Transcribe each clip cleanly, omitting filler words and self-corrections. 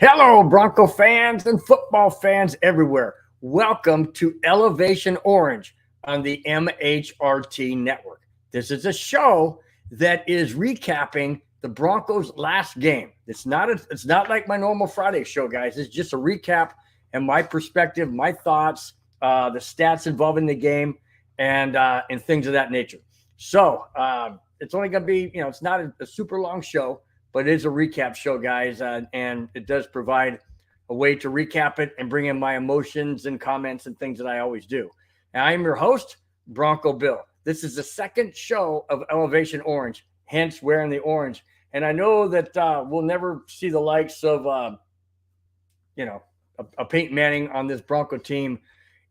Hello, Bronco fans and football fans everywhere. Welcome to Elevation Orange on the MHRT network. This is a show that is recapping the Broncos' last game. It's not like my normal Friday show, guys. It's just a recap and my perspective, my thoughts, the stats involving the game, and things of that nature. So it's only going to be, it's not a super long show, but it is a recap show, guys, and it does provide a way to recap it and bring in my emotions and comments and things that I always do. And I am your host, Bronco Bill. This is the second show of Elevation Orange, hence wearing the orange. And I know that we'll never see the likes of, a Peyton Manning on this Bronco team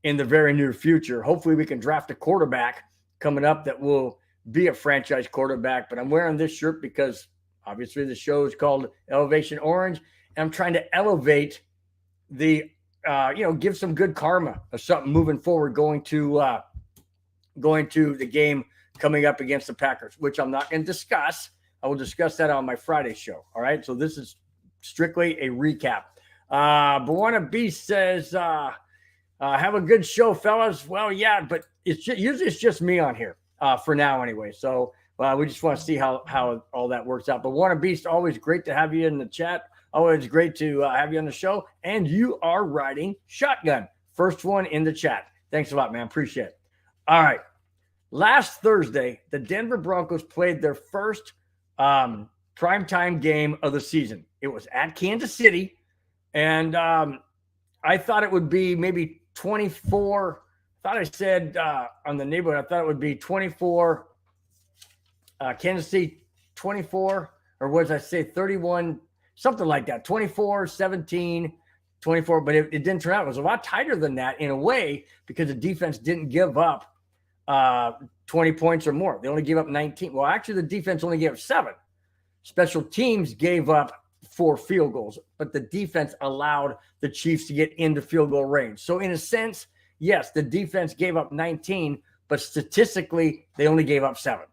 in the very near future. Hopefully we can draft a quarterback coming up that will be a franchise quarterback. But I'm wearing this shirt because obviously the show is called Elevation Orange. And I'm trying to elevate the, give some good karma or something moving forward, going to the game coming up against the Packers, which I'm not going to discuss. I will discuss that on my Friday show. All right. So this is strictly a recap. Buona Beast says, have a good show, fellas. Well, yeah, but usually it's just me on here for now anyway. So we just want to see how all that works out. But Buona Beast, always great to have you in the chat. Always great to have you on the show. And you are riding shotgun. First one in the chat. Thanks a lot, man. Appreciate it. All right. Last Thursday, the Denver Broncos played their first primetime game of the season. It was at Kansas City. And I thought it would be maybe 24. I thought I said on the neighborhood, I thought it would be 24. Kansas City 24, or what did I say, 31, something like that, 24, 17, 24. But it didn't turn out. It was a lot tighter than that in a way because the defense didn't give up 20 points or more. They only gave up 19. Well, actually, the defense only gave up 7. Special teams gave up 4 field goals, but the defense allowed the Chiefs to get into field goal range. So in a sense, yes, the defense gave up 19, but statistically, they only gave up 7.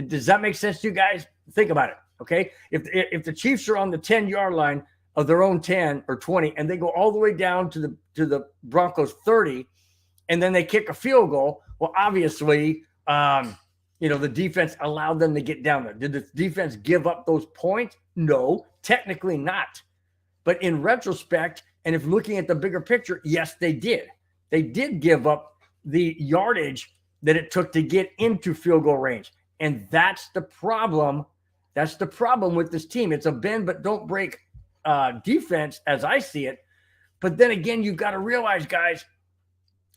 Does that make sense to you guys? Think about it, okay? If the Chiefs are on the 10-yard line of their own 10 or 20, and they go all the way down to the Broncos 30, and then they kick a field goal, well, obviously, the defense allowed them to get down there. Did the defense give up those points? No, technically not. But in retrospect, and if looking at the bigger picture, yes, they did. They did give up the yardage that it took to get into field goal range. And that's the problem. That's the problem with this team. It's a bend but don't break defense as I see it. But then again, you've got to realize, guys,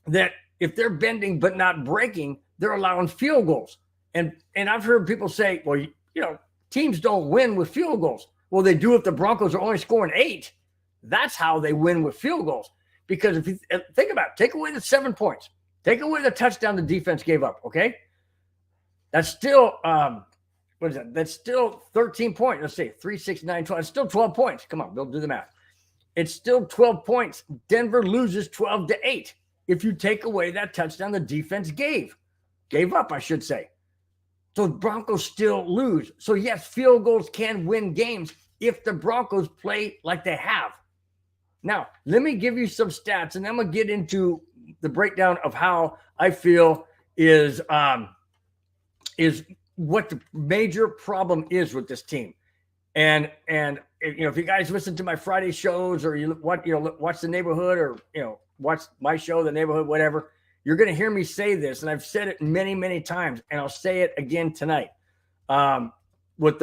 that if they're bending but not breaking, they're allowing field goals. And I've heard people say, well, teams don't win with field goals. Well, they do if the Broncos are only scoring 8. That's how they win with field goals. Because if you think about it, take away the 7 points, take away the touchdown the defense gave up, okay? That's still, what is that? That's still 13 points. Let's see, 3, 6, 9, 12. It's still 12 points. Come on, Bill, do the math. It's still 12 points. Denver loses 12-8 if you take away that touchdown the defense gave up, I should say. So the Broncos still lose. So, yes, field goals can win games if the Broncos play like they have. Now, let me give you some stats, and I'm going to get into the breakdown of how I feel is what the major problem is with this team. And if you guys listen to my Friday shows or watch the neighborhood or watch my show, the neighborhood, whatever, you're going to hear me say this, and I've said it many, many times, and I'll say it again tonight. What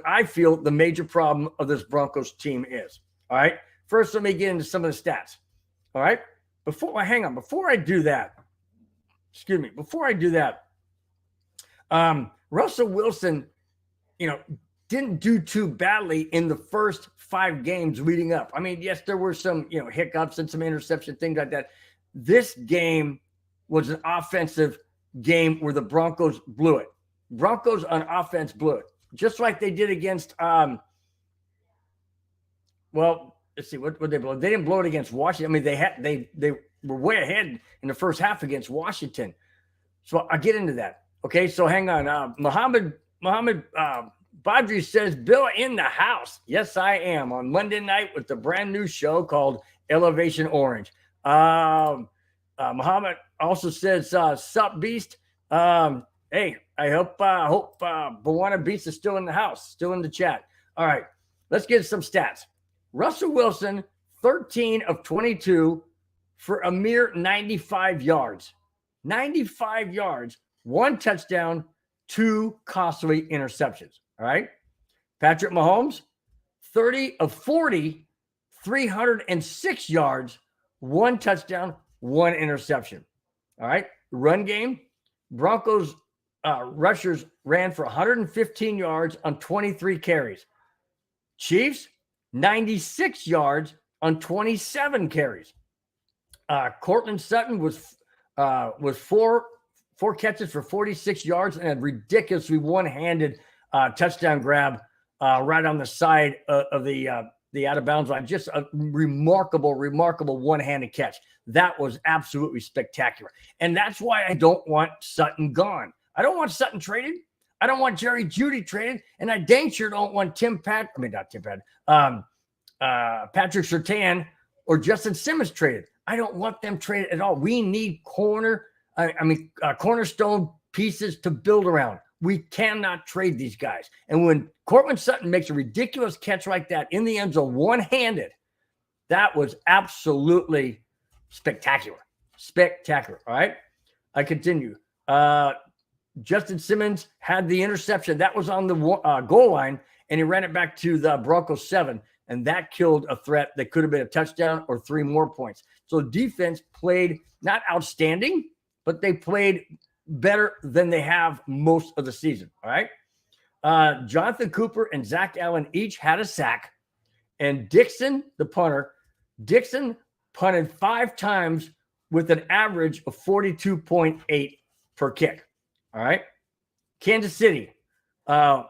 I feel the major problem of this Broncos team is. All right. First, let me get into some of the stats. All right. Before I do that, Russell Wilson, didn't do too badly in the first 5 games leading up. I mean, yes, there were some, hiccups and some interception, things like that. This game was an offensive game where the Broncos blew it. Broncos on offense blew it, just like they did against, let's see, what they blow? They didn't blow it against Washington. I mean, they were way ahead in the first half against Washington. So I'll get into that. Okay, so hang on. Muhammad Badri says, Bill in the house. Yes, I am on Monday night with the brand new show called Elevation Orange. Muhammad also says, sup, Beast. Hey, I hope Bawana Beast is still in the house, still in the chat. All right, let's get some stats. Russell Wilson, 13 of 22 for a mere 95 yards. 95 yards, 1 touchdown, 2 costly interceptions. All right. Patrick Mahomes, 30 of 40, 306 yards, 1 touchdown, 1 interception. All right. Run game, Broncos rushers ran for 115 yards on 23 carries. Chiefs, 96 yards on 27 carries. Cortland Sutton was 4 catches for 46 yards and a ridiculously one-handed touchdown grab right on the side of the out of bounds line. Just a remarkable one-handed catch. That was absolutely spectacular. And that's why I don't want Sutton gone. I don't want Sutton traded. I don't want Jerry Jeudy traded. And I dang sure don't want Patrick Surtain or Justin Simmons traded. I don't want them traded at all. We need cornerstone pieces to build around. We cannot trade these guys. And when Cortland Sutton makes a ridiculous catch like that in the end zone, one-handed, that was absolutely spectacular. Spectacular. All right. I continue. Justin Simmons had the interception. That was on the goal line, and he ran it back to the Broncos 7, and that killed a threat that could have been a touchdown or 3 more points. So defense played not outstanding, but they played better than they have most of the season. All right. Jonathan Cooper and Zach Allen each had a sack, and Dixon, the punter, punted 5 times with an average of 42.8 per kick. All right. Kansas City,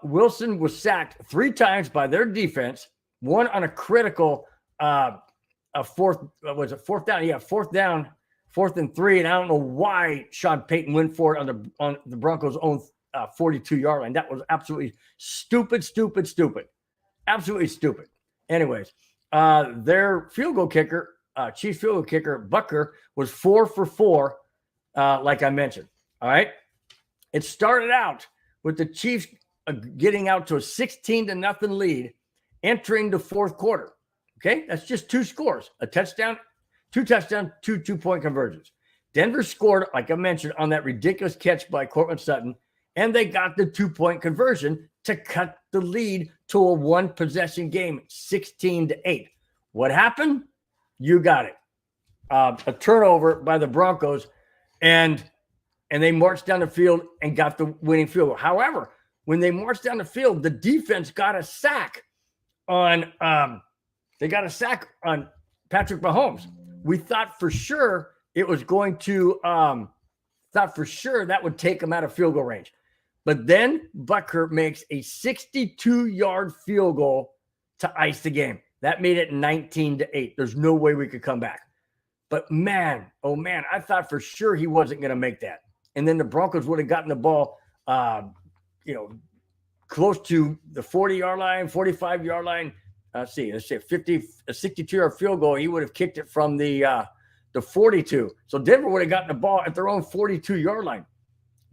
Wilson was sacked 3 times by their defense, 1 on a critical fourth down? Yeah, 4th and 3. And I don't know why Sean Payton went for it on the Broncos' own 42-yard line. That was absolutely stupid. Absolutely stupid. Anyways, their field goal kicker, Chiefs field goal kicker, Bucker, was 4 for 4, like I mentioned. All right. It started out with the Chiefs getting out to a 16-0 lead entering the 4th quarter. Okay. That's just 2 scores, a touchdown, 2 touchdowns, 2 2-point conversions. Denver scored, like I mentioned, on that ridiculous catch by Cortland Sutton, and they got the 2-point conversion to cut the lead to a 1-possession game, 16-8. What happened? You got it. A turnover by the Broncos, and they marched down the field and got the winning field goal. However, when they marched down the field, the defense got a sack on Patrick Mahomes. We thought for sure it was going to that would take him out of field goal range. But then Bucker makes a 62-yard field goal to ice the game. That made it 19-8. There's no way we could come back. But man, oh man, I thought for sure he wasn't going to make that. And then the Broncos would have gotten the ball, close to the 40-yard line, 45-yard line. Let's say a 62-yard field goal. He would have kicked it from the 42. So Denver would have gotten the ball at their own 42-yard line.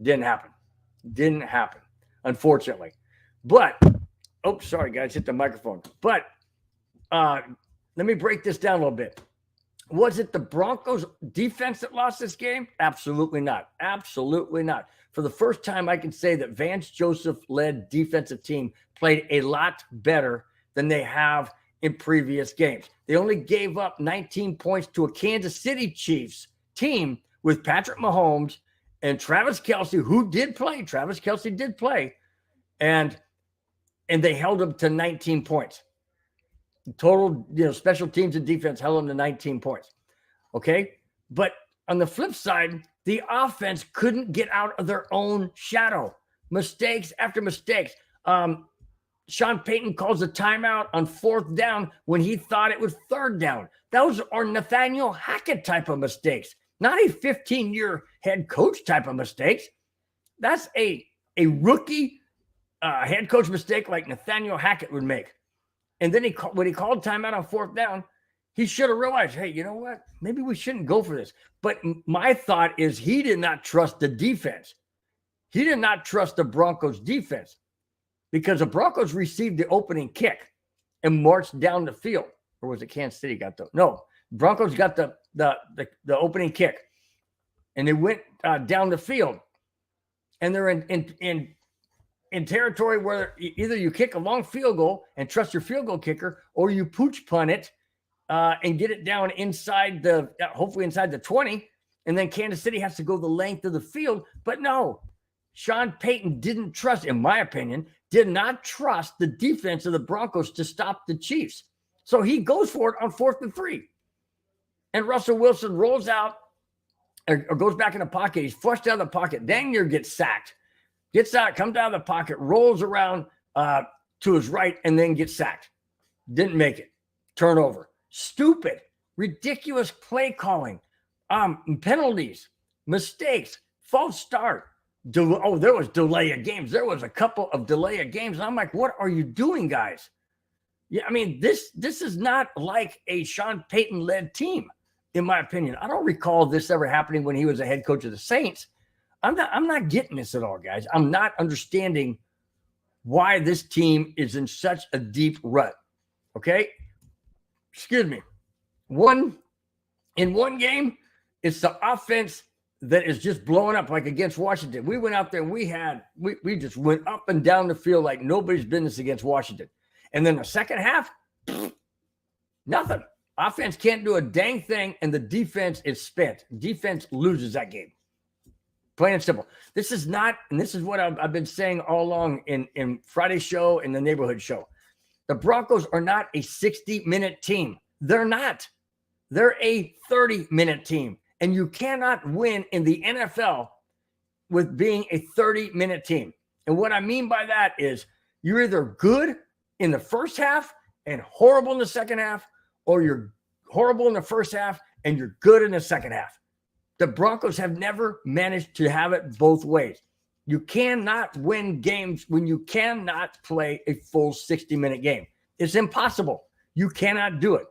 Didn't happen, unfortunately. But, sorry, guys, hit the microphone. But let me break this down a little bit. Was it the Broncos defense that lost this game? Absolutely not. Absolutely not. For the first time, I can say that Vance Joseph-led defensive team played a lot better than they have in previous games. They only gave up 19 points to a Kansas City Chiefs team with Patrick Mahomes and Travis Kelce, who did play. Travis Kelce did play. And they held them to 19 points. Total, special teams and defense held them to 19 points. Okay? But on the flip side, the offense couldn't get out of their own shadow. Mistakes after mistakes. Sean Payton calls a timeout on 4th down when he thought it was 3rd down. Those are Nathaniel Hackett type of mistakes, not a 15-year head coach type of mistakes. That's a rookie a head coach mistake like Nathaniel Hackett would make. And then when he called timeout on 4th down, he should have realized, hey, you know what? Maybe we shouldn't go for this. But my thought is he did not trust the defense. He did not trust the Broncos defense because the Broncos received the opening kick and marched down the field. Or was it Kansas City got the? No, Broncos got the opening kick, and they went down the field, and they're in territory where either you kick a long field goal and trust your field goal kicker, or you pooch punt it and get it down inside hopefully inside the 20, and then Kansas City has to go the length of the field. But no, Sean Payton didn't trust, in my opinion, did not trust the defense of the Broncos to stop the Chiefs. So he goes for it on 4th and 3. And Russell Wilson rolls out or goes back in the pocket. He's flushed out of the pocket. Dang near gets sacked. Gets out, comes out of the pocket, rolls around to his right, and then gets sacked. Didn't make it. Turnover. Stupid. Ridiculous play calling. Penalties. Mistakes. False start. There was delay of games. There was a couple of delay of games. And I'm like, what are you doing, guys? Yeah, I mean, this is not like a Sean Payton-led team, in my opinion. I don't recall this ever happening when he was a head coach of the Saints. I'm not getting this at all, guys. I'm not understanding why this team is in such a deep rut. Okay? Excuse me. In one game, it's the offense that is just blowing up, like against Washington. We went out there and we just went up and down the field like nobody's business against Washington. And then the second half, nothing. Offense can't do a dang thing, and the defense is spent. Defense loses that game. Plain and simple. This is not, and this is what I've been saying all along in Friday's show and the neighborhood show. The Broncos are not a 60-minute team. They're not. They're a 30-minute team. And you cannot win in the NFL with being a 30-minute team. And what I mean by that is you're either good in the first half and horrible in the second half, or you're horrible in the first half and you're good in the second half. The Broncos have never managed to have it both ways. You cannot win games when you cannot play a full 60-minute game. It's impossible. You cannot do it.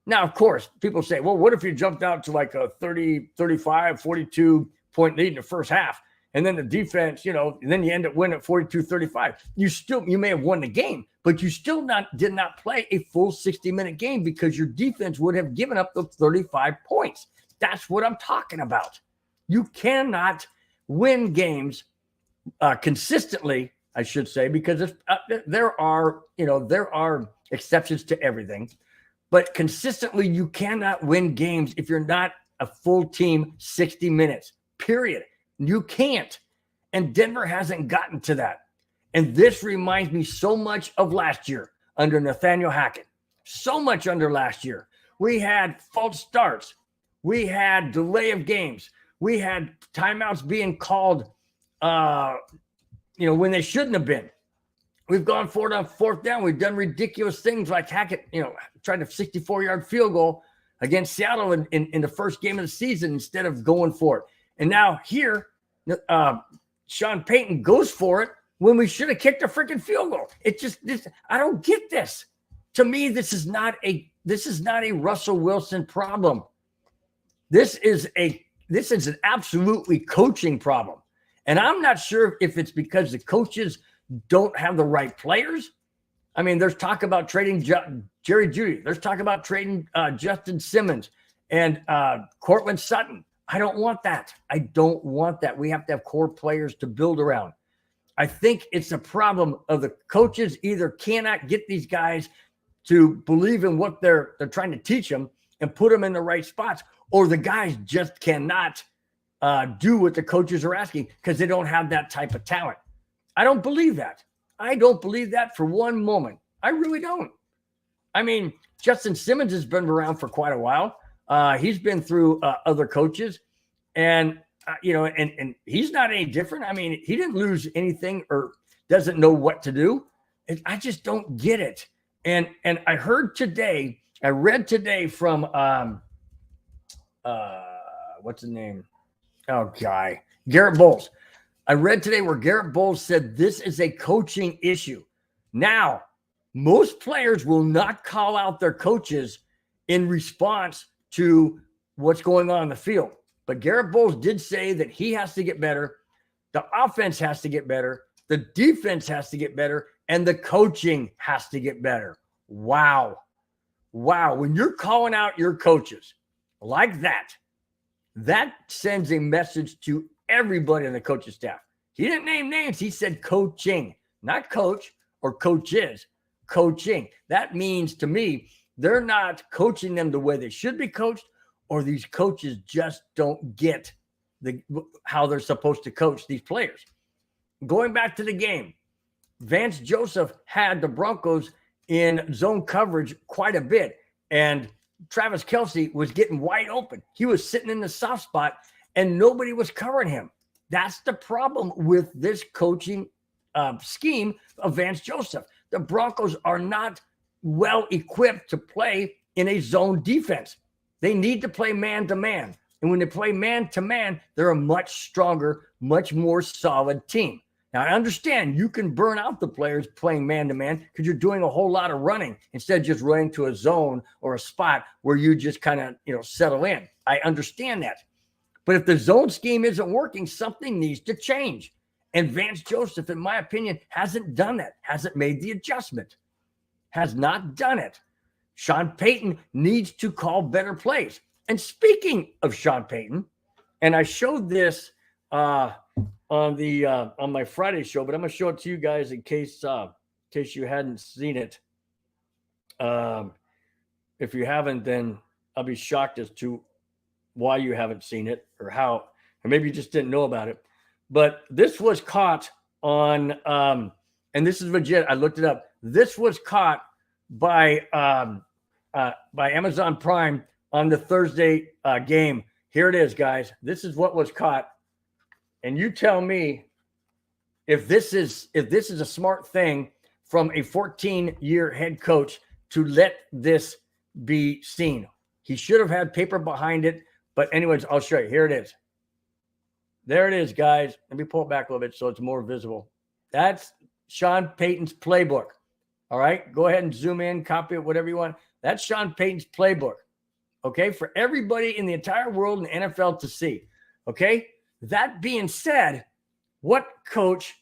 Now, of course, people say, well, what if you jumped out to like a 30, 35, 42-point lead in the first half, and then the defense, and then you end up winning at 42-35. You may have won the game, but you still did not play a full 60-minute game because your defense would have given up those 35 points. That's what I'm talking about. You cannot win games consistently, I should say, because there are exceptions to everything. But consistently, you cannot win games if you're not a full team 60 minutes, period. You can't. And Denver hasn't gotten to that. And this reminds me so much of last year under Nathaniel Hackett. So much under last year. We had false starts. We had delay of games. We had timeouts being called, when they shouldn't have been. We've gone forward on 4th down. We've done ridiculous things like Hackett, tried a 64-yard field goal against Seattle in the first game of the season instead of going for it. And now here, Sean Payton goes for it when we should have kicked a freaking field goal. I don't get this. To me, this is not a Russell Wilson problem. This is an absolutely coaching problem. And I'm not sure if it's because the coaches don't have the right players. I mean, there's talk about trading Jerry Jeudy. There's talk about trading Justin Simmons and Cortland Sutton. I don't want that. I don't want that. We have to have core players to build around. I think it's a problem of the coaches either cannot get these guys to believe in what they're trying to teach them and put them in the right spots, or the guys just cannot do what the coaches are asking because they don't have that type of talent. I don't believe that. I don't believe that for one moment. I really don't. I mean, Justin Simmons has been around for quite a while. He's been through other coaches, and and he's not any different. I mean, he didn't lose anything or doesn't know what to do. I just don't get it. And I read today from what's his name? Oh, Garrett Bowles. I read today where Garrett Bowles said this is a coaching issue. Now, most players will not call out their coaches in response to what's going on in the field. But Garrett Bowles did say that he has to get better. The offense has to get better. The defense has to get better. And the coaching has to get better. Wow. Wow. When you're calling out your coaches like that, that sends a message to everybody on the coaching staff. He didn't name names. He said coaching, not coach or coaches, coaching. That means to me, they're not coaching them the way they should be coached, or these coaches just don't get how they're supposed to coach these players. Going back to the game, Vance Joseph had the Broncos in zone coverage quite a bit, and Travis Kelce was getting wide open. He was sitting in the soft spot, and nobody was covering him. That's the problem with this coaching scheme of Vance Joseph. The Broncos are not well equipped to play in a zone defense. They need to play man-to-man. And when they play man-to-man, they're a much stronger, much more solid team. Now, I understand you can burn out the players playing man-to-man because you're doing a whole lot of running instead of just running to a zone or a spot where you just kind of, settle in. I understand that. But if the zone scheme isn't working, something needs to change. And Vance Joseph, in my opinion, hasn't done that, hasn't made the adjustment, has not done it. Sean Payton needs to call better plays. And speaking of Sean Payton, and I showed this on my Friday show, but I'm going to show it to you guys in case you hadn't seen it. If you haven't, then I'll be shocked as to why you haven't seen it or how, or maybe you just didn't know about it. But this was caught on, and this is legit. I looked it up. This was caught by Amazon Prime on the Thursday game. Here it is, guys. This is what was caught. And you tell me if this is a smart thing from a 14-year head coach to let this be seen. He should have had paper behind it. But anyways, I'll show you. Here it is. There it is, guys. Let me pull it back a little bit so it's more visible. That's Sean Payton's playbook. All right? Go ahead and zoom in, copy it, whatever you want. That's Sean Payton's playbook. Okay? For everybody in the entire world in the NFL to see. Okay? That being said, what coach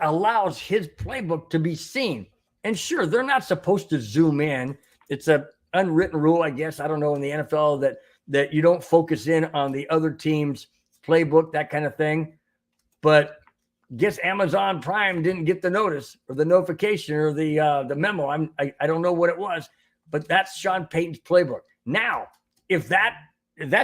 allows his playbook to be seen? And sure, they're not supposed to zoom in. It's an unwritten rule, I guess. I don't know, in the NFL that you don't focus in on the other team's playbook, that kind of thing. But guess Amazon Prime didn't get the notice or the notification or the memo. I don't know what it was, but that's Sean Payton's playbook. Now, if that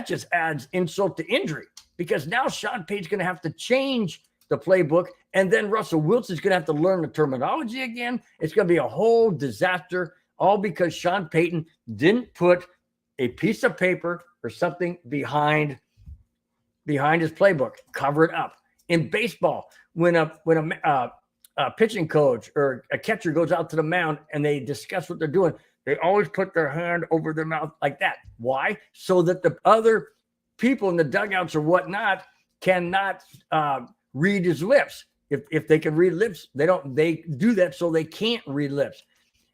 just adds insult to injury, because now Sean Payton's going to have to change the playbook, and then Russell Wilson's going to have to learn the terminology again. It's going to be a whole disaster, all because Sean Payton didn't put a piece of paper or something behind his playbook, cover it up. In baseball, when a pitching coach or a catcher goes out to the mound and they discuss what they're doing, they always put their hand over their mouth like that. Why? So that the other people in the dugouts or whatnot cannot read his lips. If they can read lips, they do that so they can't read lips.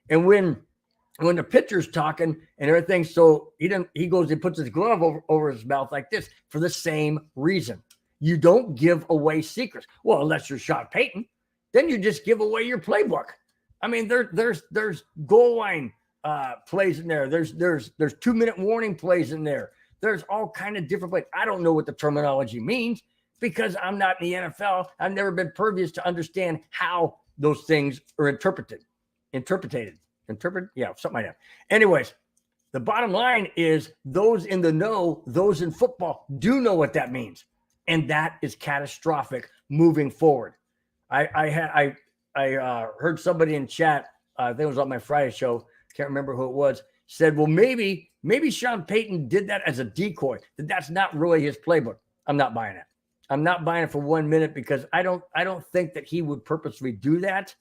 And when the pitcher's talking and everything, so he goes and puts his glove over his mouth like this for the same reason. You don't give away secrets. Well, unless you're Sean Payton, then you just give away your playbook. I mean, there's goal line plays in there. There's 2-minute warning plays in there. There's all kind of different plays. I don't know what the terminology means because I'm not in the NFL. I've never been pervious to understand how those things are interpreted. Yeah, something like that. Anyways, the bottom line is those in the know, those in football do know what that means. And that is catastrophic moving forward. I heard somebody in chat, I think it was on my Friday show, can't remember who it was, said, well, maybe Sean Payton did that as a decoy, that's not really his playbook. I'm not buying it. I'm not buying it for 1 minute because I don't think that he would purposely do that.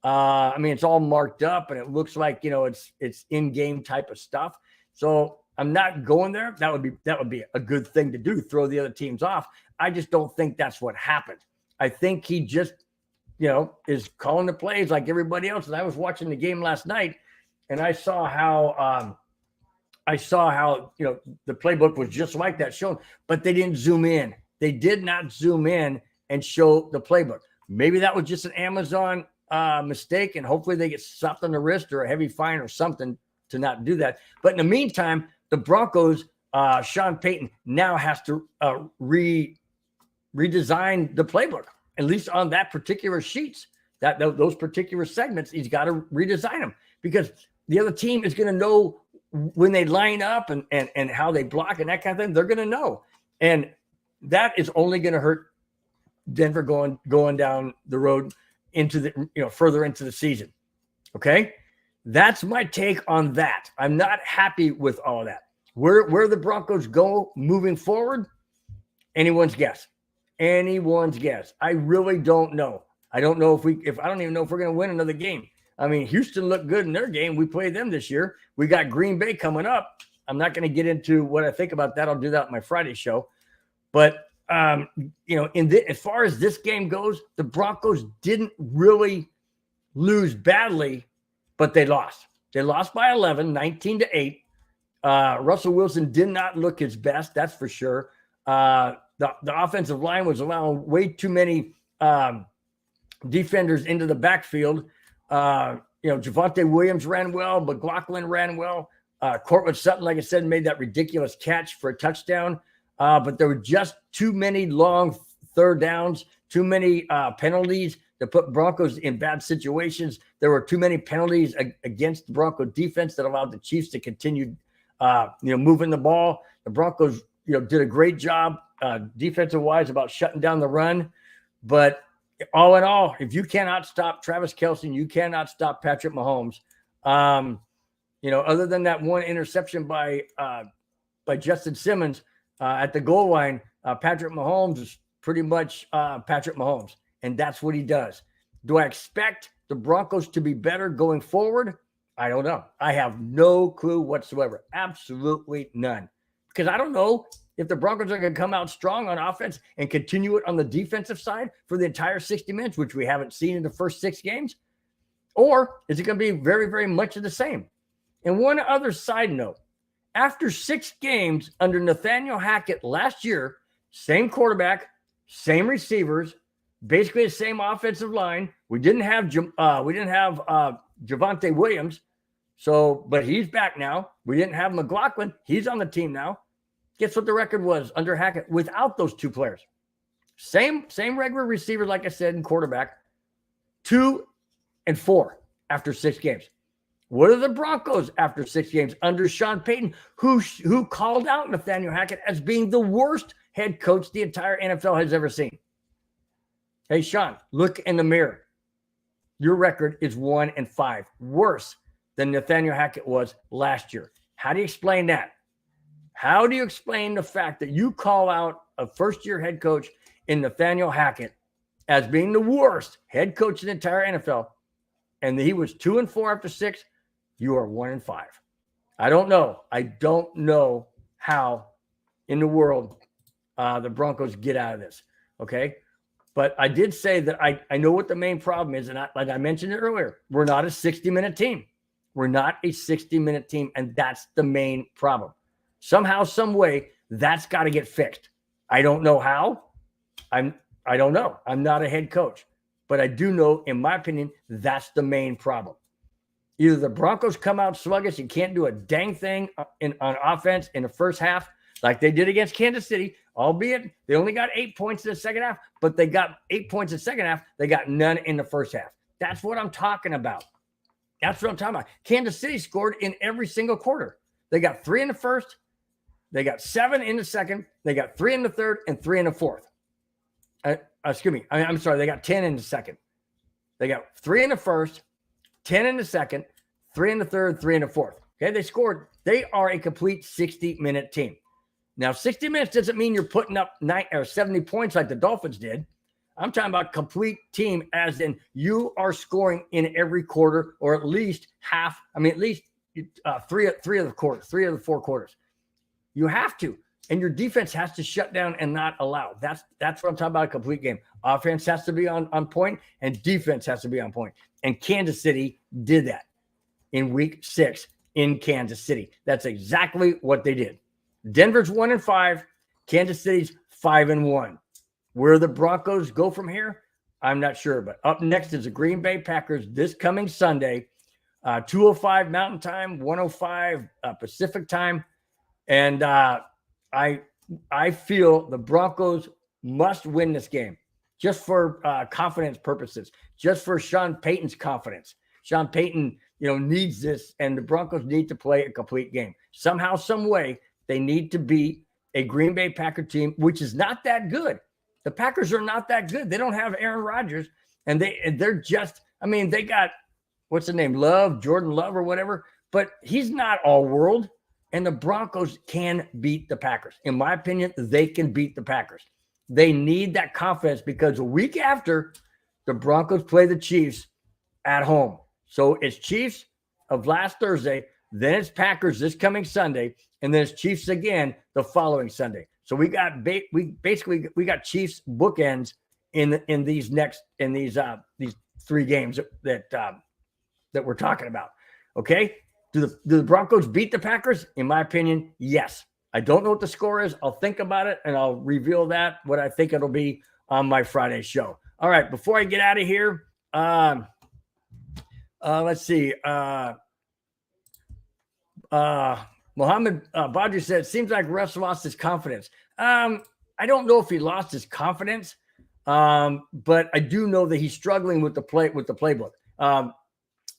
I mean, it's all marked up and it looks like, it's in-game type of stuff. So I'm not going there. That would be a good thing to do, throw the other teams off. I just don't think that's what happened. I think he just, is calling the plays like everybody else. And I was watching the game last night, and I saw how the playbook was just like that shown, but they didn't zoom in. They did not zoom in and show the playbook. Maybe that was just an Amazon mistake, and hopefully they get slapped on the wrist or a heavy fine or something to not do that. But in the meantime, the Broncos, Sean Payton now has to redesign the playbook, at least on that particular sheets, those particular segments. He's got to redesign them, because the other team is going to know when they line up and how they block and that kind of thing. They're going to know, and that is only going to hurt Denver going down the road into the further into the season. Okay, that's my take on that. I'm not happy with all of that. Where the Broncos go moving forward, anyone's guess. Anyone's guess. I really don't know. I don't know I don't even know if we're going to win another game. I mean, Houston looked good in their game. We played them this year. We got Green Bay coming up. I'm not going to get into what I think about that. I'll do that on my Friday show. But, as far as this game goes, the Broncos didn't really lose badly, but they lost. They lost by 11, 19-8. Russell Wilson did not look his best, that's for sure. The offensive line was allowing way too many defenders into the backfield. Javonte Williams ran well, McLaughlin ran well. Cortland Sutton, like I said, made that ridiculous catch for a touchdown. But there were just too many long third downs, too many penalties to put Broncos in bad situations. There were too many penalties against the Bronco defense that allowed the Chiefs to continue, moving the ball. The Broncos, did a great job defensive-wise about shutting down the run. But all in all, if you cannot stop Travis Kelce, you cannot stop Patrick Mahomes. Other than that one interception by Justin Simmons at the goal line, Patrick Mahomes is pretty much Patrick Mahomes, and that's what he does. Do I expect the Broncos to be better going forward? I don't know. I have no clue whatsoever. Absolutely none. Because I don't know if the Broncos are going to come out strong on offense and continue it on the defensive side for the entire 60 minutes, which we haven't seen in the first 6 games, or is it going to be very, very much of the same? And one other side note, after 6 games under Nathaniel Hackett last year, same quarterback, same receivers, basically the same offensive line. We didn't have Javonte Williams, but he's back now. We didn't have McLaughlin. He's on the team now. Guess what the record was under Hackett without those 2 players? Same regular receiver, like I said, and quarterback. 2-4 after 6 games. What are the Broncos after 6 games under Sean Payton, who called out Nathaniel Hackett as being the worst head coach the entire NFL has ever seen? Hey, Sean, look in the mirror. Your record is 1-5, worse than Nathaniel Hackett was last year. How do you explain that? How do you explain the fact that you call out a first-year head coach in Nathaniel Hackett as being the worst head coach in the entire NFL, and he was 2-4 after 6? You are 1-5. I don't know. I don't know how in the world the Broncos get out of this. Okay. But I did say that I know what the main problem is. And like I mentioned it earlier, we're not a 60-minute team. We're not a 60-minute team. And that's the main problem. Somehow, some way, that's got to get fixed. I don't know how. I don't know. I'm not a head coach. But I do know, in my opinion, that's the main problem. Either the Broncos come out sluggish and can't do a dang thing on offense in the first half, like they did against Kansas City, albeit they only got 8 points in the second half, but they got 8 points in the second half. They got none in the first half. That's what I'm talking about. That's what I'm talking about. Kansas City scored in every single quarter. They got 3 in the first. They got 7 in the second. They got 3 in the third and 3 in the fourth. Excuse me. I'm sorry. They got 10 in the second. They got 3 in the first, 10 in the second, 3 in the third, 3 in the fourth. Okay, they scored. They are a complete 60-minute team. Now, 60 minutes doesn't mean you're putting up 70 points like the Dolphins did. I'm talking about complete team, as in you are scoring in every quarter, or at least half. I mean, at least three of the 4 quarters. You have to. And your defense has to shut down and not allow. That's what I'm talking about, a complete game. Offense has to be on point, and defense has to be on point. And Kansas City did that in week 6 in Kansas City. That's exactly what they did. Denver's 1-5. Kansas City's 5-1. Where the Broncos go from here, I'm not sure. But up next is the Green Bay Packers this coming Sunday, 2:05 Mountain Time, 1:05 Pacific Time. And I feel the Broncos must win this game just for confidence purposes, just for Sean Payton's confidence. Sean Payton, needs this, and the Broncos need to play a complete game. Somehow, some way, they need to beat a Green Bay Packer team, which is not that good. The Packers are not that good. They don't have Aaron Rodgers, and they're just, they got, what's the name, Jordan Love or whatever, but he's not all world. And the Broncos can beat the Packers. In my opinion, they can beat the Packers. They need that confidence because a week after, the Broncos play the Chiefs at home. So it's Chiefs of last Thursday, then it's Packers this coming Sunday, and then it's Chiefs again the following Sunday. So we got Chiefs bookends in these 3 games that we're talking about. Okay. Do the Broncos beat the Packers? In my opinion, yes. I don't know what the score is. I'll think about it, and I'll reveal what I think it'll be on my Friday show. All right, before I get out of here, let's see. Mohammed Badri said, it seems like Russ lost his confidence. I don't know if he lost his confidence, but I do know that he's struggling with the playbook.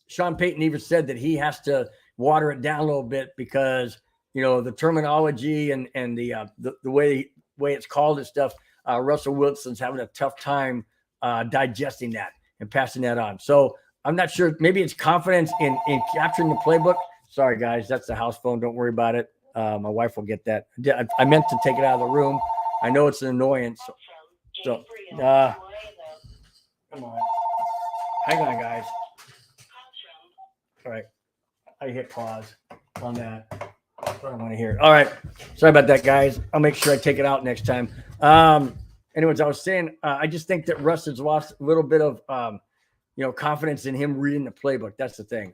Sean Payton even said that he has to water it down a little bit because the terminology and the way it's called and stuff. Russell Wilson's having a tough time digesting that and passing that on. So I'm not sure. Maybe it's confidence in capturing the playbook. Sorry guys, that's the house phone. Don't worry about it. My wife will get that. I meant to take it out of the room. I know it's an annoyance. So come on, hang on, guys. All right. I hit pause on that. That's what I want to hear. All right. Sorry about that, guys. I'll make sure I take it out next time. Anyways, I was saying, I just think that Russ has lost a little bit of, confidence in him reading the playbook. That's the thing.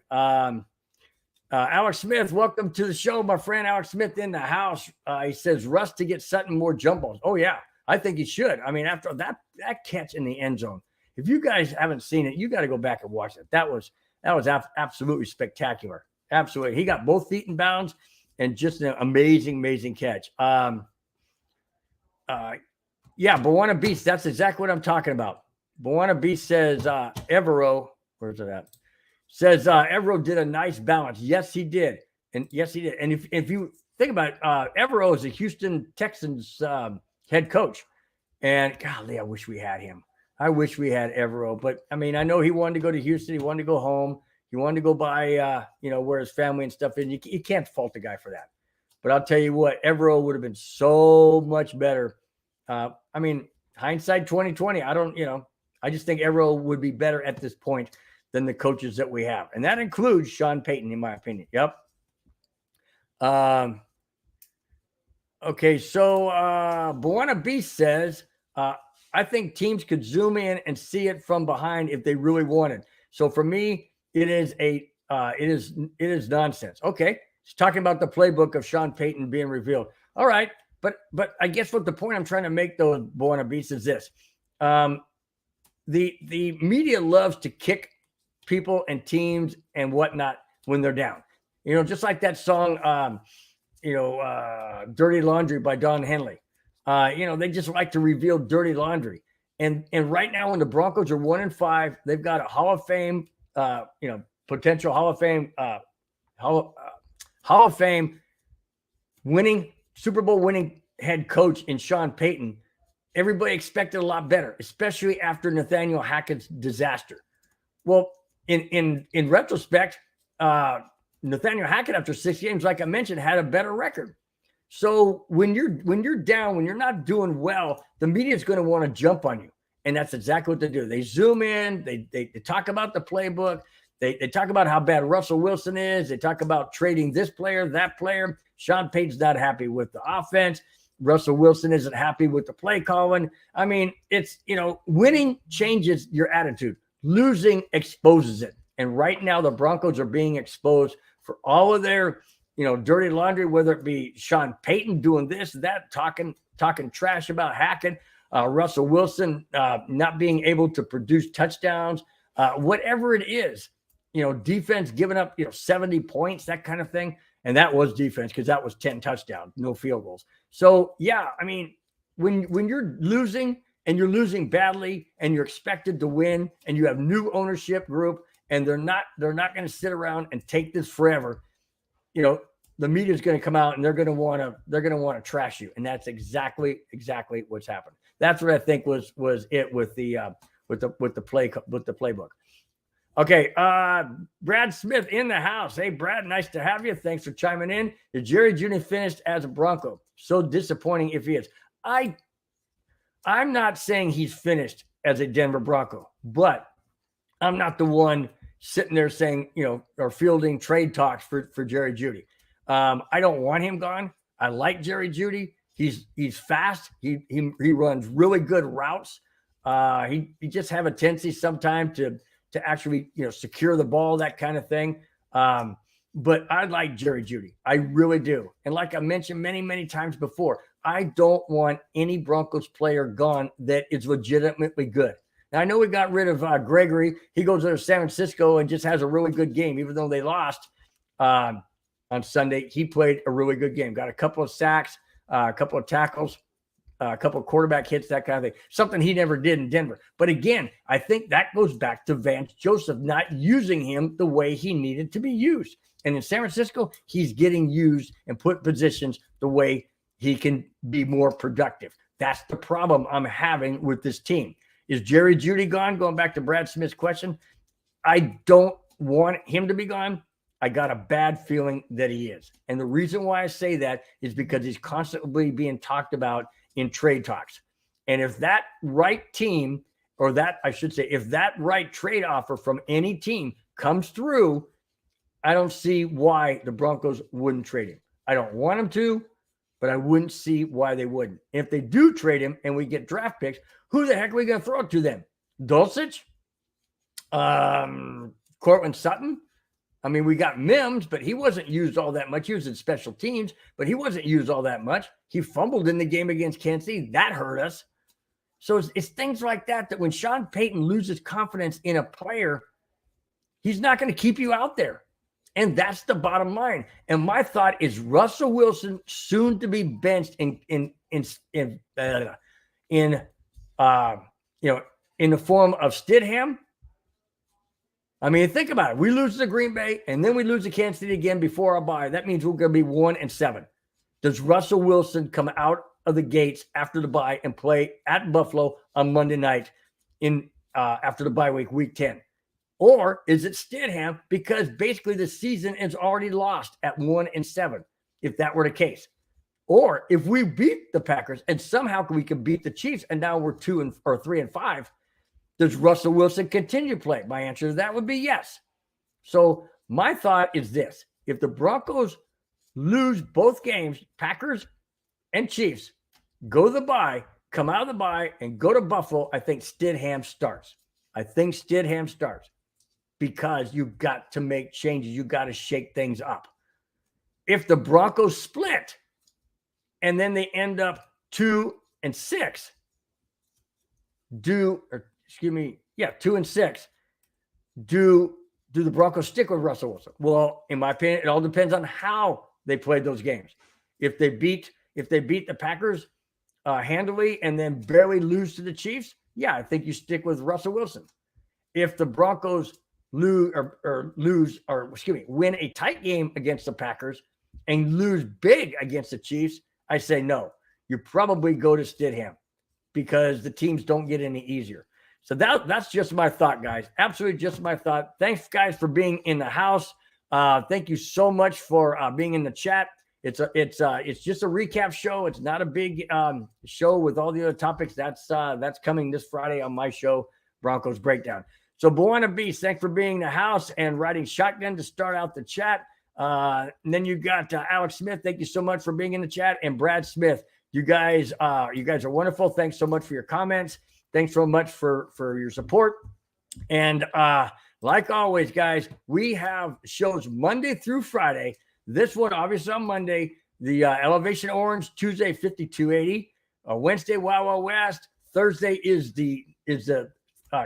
Alex Smith, welcome to the show, my friend. Alex Smith in the house. He says, Russ to get Sutton more jump balls. Oh, yeah. I think he should. After that catch in the end zone, if you guys haven't seen it, you got to go back and watch it. That was absolutely spectacular. Absolutely. He got both feet in bounds and just an amazing catch. Bawana Beast, that's exactly what I'm talking about. Bawana Beast says Evero, where's it at? Says Evero did a nice balance. Yes, he did. And if you think about it, Evero is a Houston Texans head coach. And golly, I wish we had him. I wish we had Evero, but I know he wanted to go to Houston. He wanted to go home. He wanted to go by, where his family and stuff is. You can't fault the guy for that. But I'll tell you what, Evero would have been so much better. Hindsight 2020. I just think Evero would be better at this point than the coaches that we have. And that includes Sean Payton, in my opinion. Yep. Okay. So, Buena Beast says, I think teams could zoom in and see it from behind if they really wanted. So for me, it is nonsense. Okay. He's talking about the playbook of Sean Payton being revealed. All right. But I guess what the point I'm trying to make though, Buena Beast, is this. The media loves to kick people and teams and whatnot when they're down. Just like that song, Dirty Laundry by Don Henley. They just like to reveal dirty laundry. And right now when the Broncos are 1-5, they've got a Hall of Fame, potential Hall of Fame winning, Super Bowl winning head coach in Sean Payton. Everybody expected a lot better, especially after Nathaniel Hackett's disaster. Well, in retrospect, Nathaniel Hackett, after 6 games, like I mentioned, had a better record. So when you're down, when you're not doing well, the media is going to want to jump on you. And that's exactly what they do. They zoom in, they talk about the playbook. They talk about how bad Russell Wilson is. They talk about trading this player, that player. Sean Payton's not happy with the offense. Russell Wilson isn't happy with the play calling. I mean, it's, winning changes your attitude. Losing exposes it. And right now the Broncos are being exposed for all of their, dirty laundry, whether it be Sean Payton doing this, that, talking trash about Hackett, Russell Wilson not being able to produce touchdowns, whatever it is, defense giving up, 70 points, that kind of thing. And that was defense because that was 10 touchdowns, no field goals. So, yeah, I mean, when you're losing and you're losing badly and you're expected to win and you have new ownership group and they're not going to sit around and take this forever, the media is going to come out and they're going to want to trash you. And that's exactly what's happened. That's what I think was it with the playbook. Okay, Brad Smith in the house. Hey, Brad, nice to have you. Thanks for chiming in. Is Jerry Jeudy finished as a Bronco? So disappointing if he is. I'm not saying he's finished as a Denver Bronco, but I'm not the one sitting there saying, or fielding trade talks for Jerry Jeudy. I don't want him gone. I like Jerry Jeudy. He's fast. He runs really good routes. He just have a tendency sometimes to actually, secure the ball, that kind of thing. But I like Jerry Jeudy. I really do. And like I mentioned many, many times before, I don't want any Broncos player gone that is legitimately good. Now, I know we got rid of Gregory. He goes to San Francisco and just has a really good game, even though they lost on Sunday. He played a really good game. Got a couple of sacks, a couple of tackles, a couple of quarterback hits, that kind of thing. Something he never did in Denver. But again, I think that goes back to Vance Joseph not using him the way he needed to be used. And in San Francisco, he's getting used and put in positions the way he can be more productive. That's the problem I'm having with this team. Is Jerry Jeudy gone? Going back to Brad Smith's question, I don't want him to be gone. I got a bad feeling that he is. And the reason why I say that is because he's constantly being talked about in trade talks. And if that right team, or that, I should say, if that right trade offer from any team comes through, I don't see why the Broncos wouldn't trade him. I don't want him to, but I wouldn't see why they wouldn't. If they do trade him and we get draft picks, who the heck are we going to throw it to them? Dulcich? Cortland Sutton? I mean, we got Mims, but he wasn't used all that much. He was in special teams, but he wasn't used all that much. He fumbled in the game against Kansas City. That hurt us. So it's things like that when Sean Payton loses confidence in a player, he's not going to keep you out there. And that's the bottom line. And my thought is Russell Wilson soon to be benched in the form of Stidham. I mean, think about it. We lose to Green Bay, and then we lose to Kansas City again before our bye. That means we're going to be 1-7. Does Russell Wilson come out of the gates after the bye and play at Buffalo on Monday night after the bye week 10? Or is it Stidham because basically the season is already lost at 1-7, if that were the case? Or if we beat the Packers and somehow we can beat the Chiefs and now we're 3-5, does Russell Wilson continue to play? My answer to that would be yes. So my thought is this. If the Broncos lose both games, Packers and Chiefs, go to the bye, come out of the bye, and go to Buffalo, I think Stidham starts. Because you've got to make changes. You got to shake things up. If the Broncos split and then they end up 2-6, 2-6, do the Broncos stick with Russell Wilson? Well, in my opinion, it all depends on how they played those games. If they beat the Packers handily and then barely lose to the Chiefs, yeah, I think you stick with Russell Wilson. If the Broncos win a tight game against the Packers and lose big against the Chiefs, I say no. You probably go to Stidham because the teams don't get any easier. So that's just my thought, guys. Absolutely just my thought. Thanks, guys, for being in the house. Thank you so much for being in the chat. It's just a recap show. It's not a big show with all the other topics. That's coming this Friday on my show, Broncos Breakdown. So Buona Beast, thanks for being in the house and riding shotgun to start out the chat. And then you got Alex Smith. Thank you so much for being in the chat. And Brad Smith, You guys are wonderful. Thanks so much for your comments. Thanks so much for your support. And like always, guys, we have shows Monday through Friday. This one, obviously, on Monday, the Elevation Orange, Tuesday, 5280, Wednesday, Wild Wild West. Thursday is the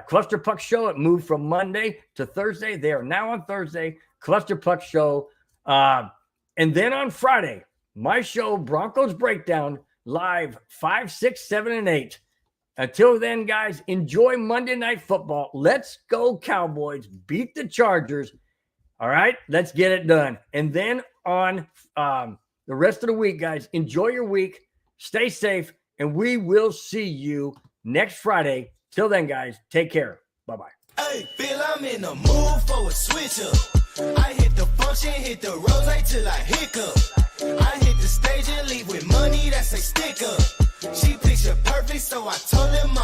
Cluster Puck show. It moved from Monday to Thursday. They are now on Thursday, Cluster Puck show. And then on Friday, my show, Broncos Breakdown, live 5, 6, 7, and 8. Until then, guys, enjoy Monday Night Football. Let's go, Cowboys. Beat the Chargers. All right, let's get it done. And then on the rest of the week, guys, enjoy your week. Stay safe, and we will see you next Friday. Till then, guys, take care. Bye-bye. Hey, Bill, I'm in the mood for a switch up. I hit the function, hit the rose till I hiccup. I hit the stage and leave with money that's a stick up. She picture perfect, so I told him